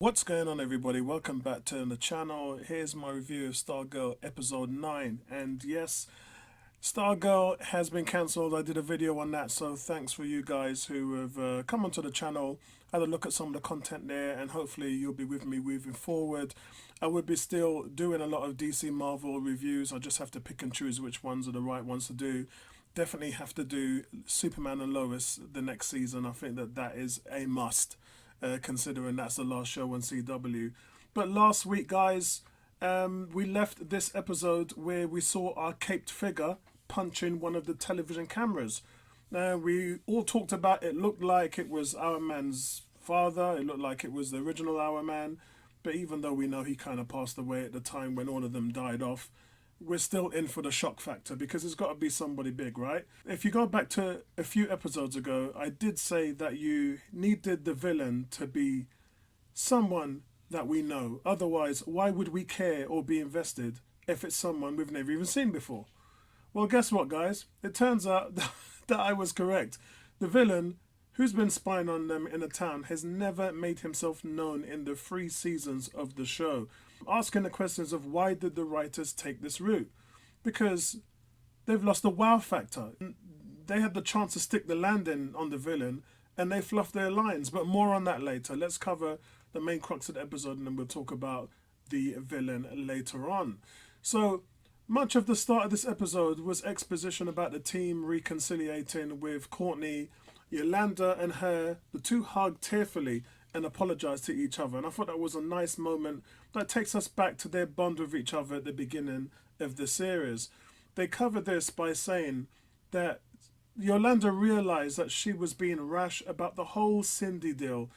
What's going on, everybody? Welcome back to the channel. Here's my review of Stargirl episode 9. And yes, Stargirl has been cancelled. I did a video on that, so thanks for you guys who have come onto the channel, had a look at some of the content there, and hopefully you'll be with me moving forward. I would be still doing a lot of DC Marvel reviews. I just have to pick and choose which ones are the right ones to do. Definitely have to do Superman and Lois the next season. I think that is a must, considering that's the last show on CW. But last week, guys, we left this episode where we saw our caped figure punching one of the television cameras. Now, we all talked about it looked like it was Our Man's father, it looked like it was the original Our Man, but even though we know he kind of passed away at the time when all of them died off, we're still in for the shock factor because it's got to be somebody big, right? If you go back to a few episodes ago, I did say that you needed the villain to be someone that we know. Otherwise, why would we care or be invested if it's someone we've never even seen before? Well, guess what, guys? It turns out that I was correct. The villain, who's been spying on them in a town, has never made himself known in the 3 seasons of the show. Asking the questions of why did the writers take this route? Because they've lost the wow factor. They had the chance to stick the landing on the villain and they fluffed their lines, but more on that later. Let's cover the main crux of the episode and then we'll talk about the villain later on. So, much of the start of this episode was exposition about the team reconciliating with Courtney. Yolanda and her, the two hug tearfully and apologize to each other. And I thought that was a nice moment that takes us back to their bond with each other at the beginning of the series. They covered this by saying that Yolanda realized that she was being rash about the whole Cindy deal,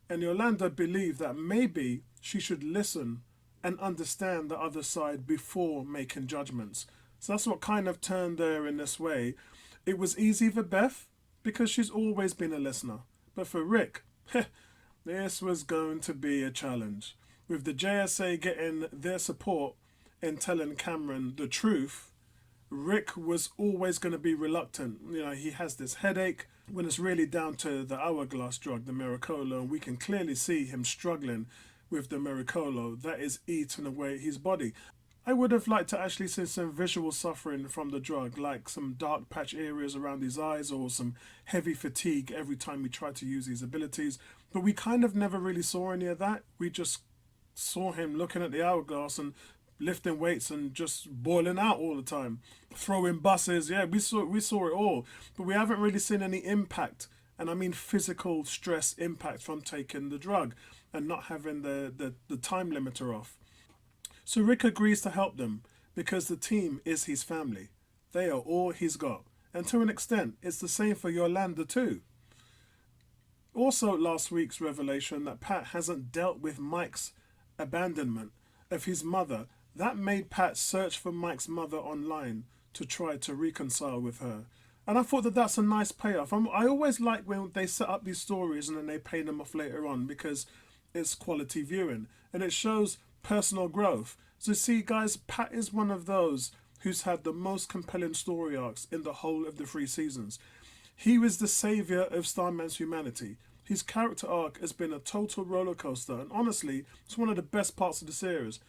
and Yolanda believed that maybe she should listen and understand the other side before making judgments. So that's what kind of turned her in this way. It was easy for Beth because she's always been a listener. But for Rick, this was going to be a challenge. With the JSA getting their support in telling Cameron the truth, Rick was always going to be reluctant. You know, he has this headache when it's really down to the hourglass drug, the Miracolo, and we can clearly see him struggling with the Miracolo that is eating away his body. I would have liked to actually see some visual suffering from the drug, like some dark patch areas around his eyes or some heavy fatigue every time he tried to use his abilities. But we kind of never really saw any of that. We just saw him looking at the hourglass and lifting weights and just boiling out all the time, throwing buses. Yeah, we saw it all, but we haven't really seen any impact, and I mean physical stress impact from taking the drug and not having the time limiter off. So Rick agrees to help them because the team is his family. They are all he's got. And to an extent, it's the same for Yolanda too. Also, last week's revelation that Pat hasn't dealt with Mike's abandonment of his mother, that made Pat search for Mike's mother online to try to reconcile with her. And I thought that that's a nice payoff. I always like when they set up these stories and then they pay them off later on because it's quality viewing and it shows personal growth. So see, guys, Pat is one of those who's had the most compelling story arcs in the whole of the 3 seasons. He was the saviour of Starman's humanity. His character arc has been a total roller coaster, and honestly, it's one of the best parts of the series.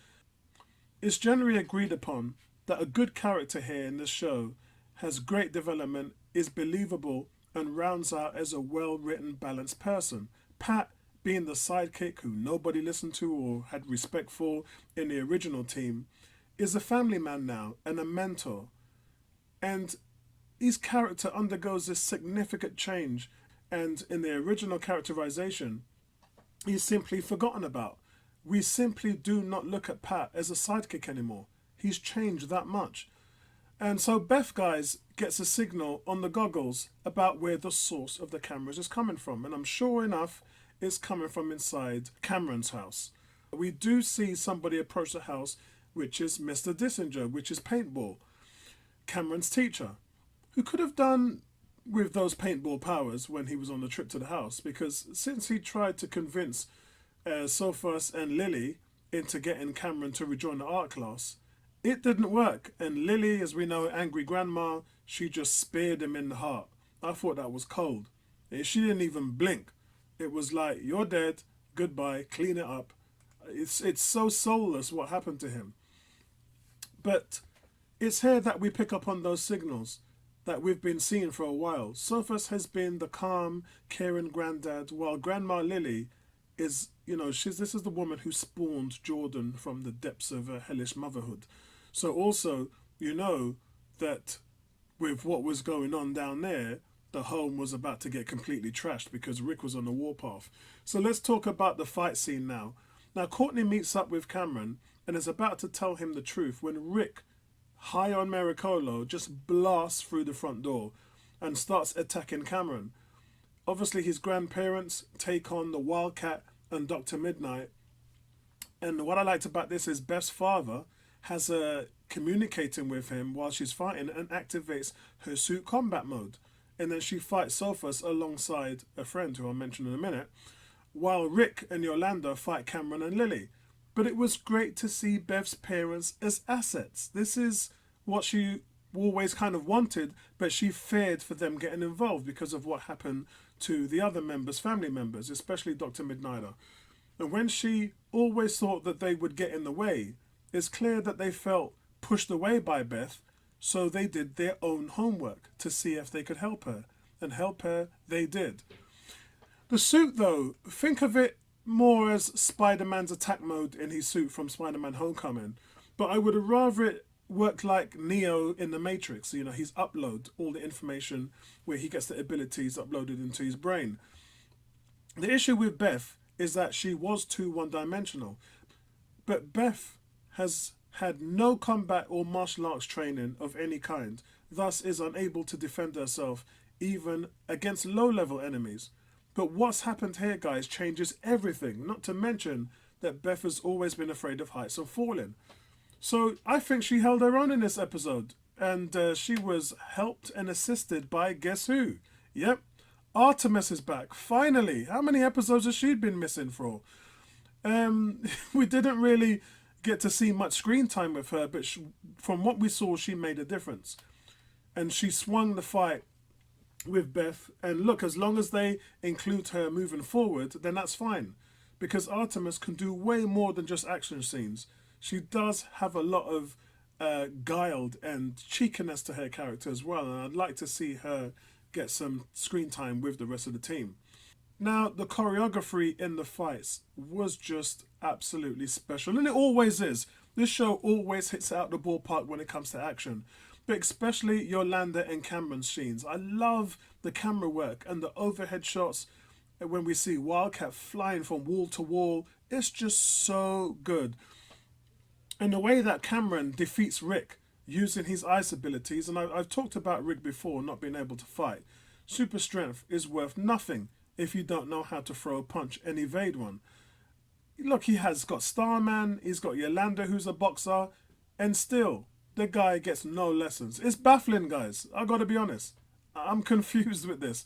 It's generally agreed upon that a good character here in this show has great development, is believable, and rounds out as a well-written, balanced person. Pat, being the sidekick who nobody listened to or had respect for in the original team, is a family man now and a mentor. And his character undergoes this significant change, and in the original characterization, he's simply forgotten about. We simply do not look at Pat as a sidekick anymore. He's changed that much. And so Beth, guys, gets a signal on the goggles about where the source of the cameras is coming from. And I'm sure enough, it's coming from inside Cameron's house. We do see somebody approach the house, which is Mr. Dissinger, which is Paintball, Cameron's teacher, who could have done with those paintball powers when he was on the trip to the house, because since he tried to convince Sophos and Lily into getting Cameron to rejoin the art class, it didn't work. And Lily, as we know, angry grandma, she just speared him in the heart. I thought that was cold. She didn't even blink. It was like, you're dead, goodbye, clean it up. It's so soulless what happened to him. But it's here that we pick up on those signals that we've been seeing for a while. Sophus has been the calm, caring granddad, while Grandma Lily is, this is the woman who spawned Jordan from the depths of hellish motherhood. So also, that with what was going on down there, the home was about to get completely trashed because Rick was on the warpath. So let's talk about the fight scene now. Now, Courtney meets up with Cameron and is about to tell him the truth when Rick, high on Maricolo, just blasts through the front door and starts attacking Cameron. Obviously, his grandparents take on the Wildcat and Dr. Mid-Nite. And what I liked about this is Beth's father has communicating with him while she's fighting and activates her suit combat mode. And then she fights Sophus alongside a friend who I'll mention in a minute, while Rick and Yolanda fight Cameron and Lily. But it was great to see Beth's parents as assets. This is what she always kind of wanted, but she feared for them getting involved because of what happened to the other family members, especially Dr. Midnighter. And when she always thought that they would get in the way, it's clear that they felt pushed away by Beth, so they did their own homework to see if they could help her. And help her they did. The suit, though, think of it more as Spider-Man's attack mode in his suit from Spider-Man Homecoming. But I would have rather it worked like Neo in the Matrix. He's upload all the information where he gets the abilities uploaded into his brain. The issue with Beth is that she was too one-dimensional. But Beth has had no combat or martial arts training of any kind, thus is unable to defend herself even against low-level enemies. But what's happened here, guys, changes everything, not to mention that Beth has always been afraid of heights and falling. So I think she held her own in this episode, and she was helped and assisted by guess who? Yep, Artemis is back, finally. How many episodes has she been missing for? We didn't really get to see much screen time with her, but from what we saw, she made a difference. And she swung the fight with Beth, and look, as long as they include her moving forward, then that's fine, because Artemis can do way more than just action scenes. She does have a lot of guile and cheekiness to her character as well, and I'd like to see her get some screen time with the rest of the team. Now, the choreography in the fights was just absolutely special, and it always is. This show always hits out the ballpark when it comes to action. But especially Yolanda and Cameron's scenes. I love the camera work and the overhead shots when we see Wildcat flying from wall to wall. It's just so good. And the way that Cameron defeats Rick using his ice abilities, and I've talked about Rick before not being able to fight. Super strength is worth nothing if you don't know how to throw a punch and evade one. Look, he has got Starman, he's got Yolanda who's a boxer, and still the guy gets no lessons. It's baffling, guys. I gotta be honest. I'm confused with this.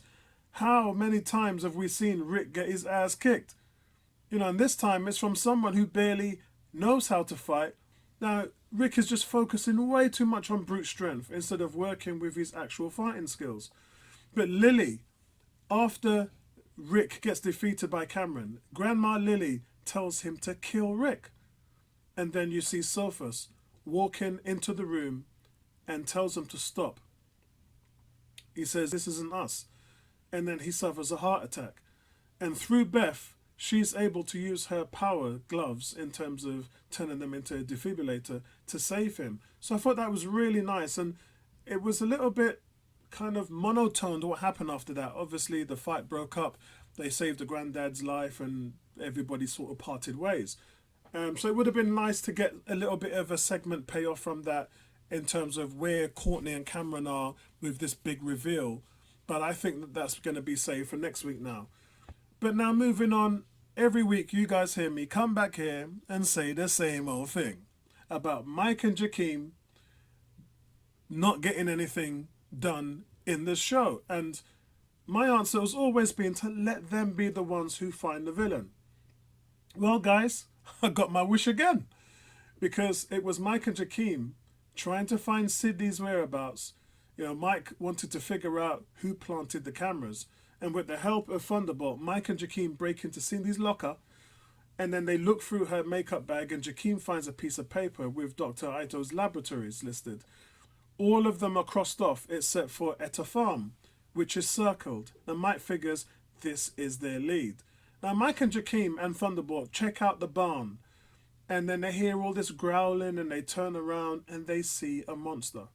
How many times have we seen Rick get his ass kicked? And this time it's from someone who barely knows how to fight. Now, Rick is just focusing way too much on brute strength instead of working with his actual fighting skills. But Lily, after Rick gets defeated by Cameron, Grandma Lily tells him to kill Rick. And then you see Sophus walking into the room and tells him to stop. He says, "This isn't us." And then he suffers a heart attack. And through Beth, she's able to use her power gloves in terms of turning them into a defibrillator to save him. So I thought that was really nice. And it was a little bit kind of monotoned what happened after that. Obviously, the fight broke up. They saved the granddad's life and everybody sort of parted ways. So it would have been nice to get a little bit of a segment payoff from that in terms of where Courtney and Cameron are with this big reveal. But I think that that's going to be saved for next week now. But now moving on, every week you guys hear me come back here and say the same old thing about Mike and Jakeem not getting anything done in this show. And my answer has always been to let them be the ones who find the villain. Well, guys, I got my wish again, because it was Mike and Jakeem trying to find Sydney's whereabouts. Mike wanted to figure out who planted the cameras, and with the help of Thunderbolt, Mike and Jakeem break into Cindy's locker And then they look through her makeup bag, and Jakeem finds a piece of paper with Dr. Aito's laboratories listed. All of them are crossed off except for Etta Farm, which is circled. And Mike figures this is their lead. Now, Mike and Jakeem and Thunderbolt check out the barn, and then they hear all this growling, and they turn around and they see a monster.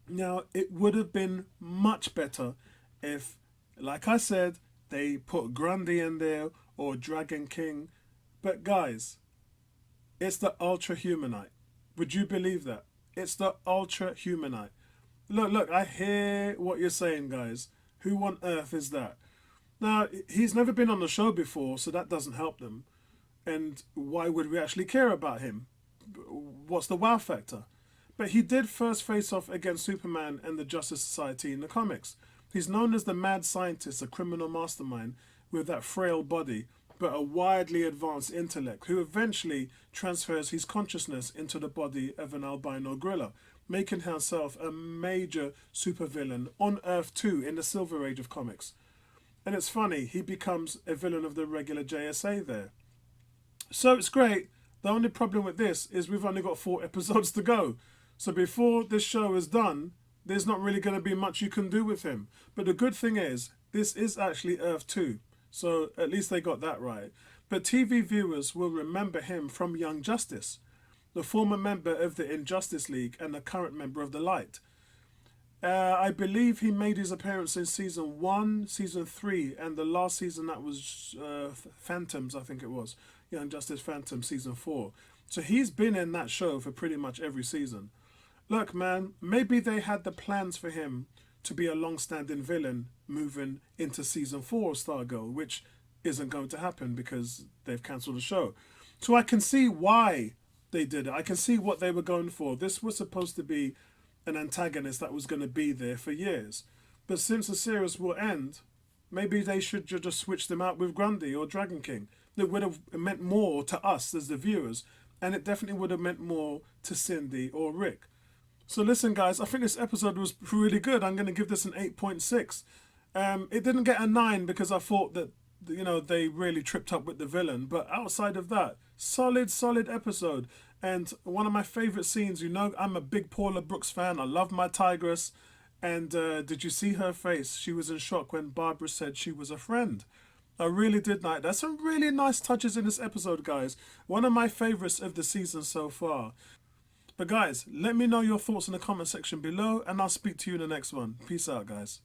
Now, it would have been much better if, like I said, they put Grundy in there or Dragon King. But guys, it's the Ultra Humanite. Would you believe that? It's the Ultra Humanite. Look, I hear what you're saying, guys. Who on earth is that? Now, he's never been on the show before, so that doesn't help them. And why would we actually care about him? What's the wow factor? But he did first face off against Superman and the Justice Society in the comics. He's known as the mad scientist, a criminal mastermind with that frail body, but a widely advanced intellect, who eventually transfers his consciousness into the body of an albino gorilla, making himself a major supervillain on Earth too in the Silver Age of comics. And it's funny, he becomes a villain of the regular JSA there. So it's great. The only problem with this is we've only got 4 episodes to go. So before this show is done, there's not really going to be much you can do with him. But the good thing is, this is actually Earth 2. So at least they got that right. But TV viewers will remember him from Young Justice, the former member of the Injustice League and the current member of the Light. I believe he made his appearance in season 1, season 3, and the last season that was Phantoms, I think it was. Young Justice Phantom season 4. So he's been in that show for pretty much every season. Look, man, maybe they had the plans for him to be a long-standing villain moving into season 4 of Stargirl, which isn't going to happen because they've cancelled the show. So I can see why they did it. I can see what they were going for. This was supposed to be an antagonist that was going to be there for years. But since the series will end, maybe they should just switch them out with Grundy or Dragon King. It would have meant more to us as the viewers, and it definitely would have meant more to Cindy or Rick. So listen, guys, I think this episode was really good. I'm going to give this an 8.6. It didn't get a 9 because I thought that, they really tripped up with the villain. But outside of that, solid episode. And one of my favourite scenes, I'm a big Paula Brooks fan. I love my Tigress. And did you see her face? She was in shock when Barbara said she was a friend. I really did like that. There's some really nice touches in this episode, guys. One of my favourites of the season so far. But guys, let me know your thoughts in the comment section below, and I'll speak to you in the next one. Peace out, guys.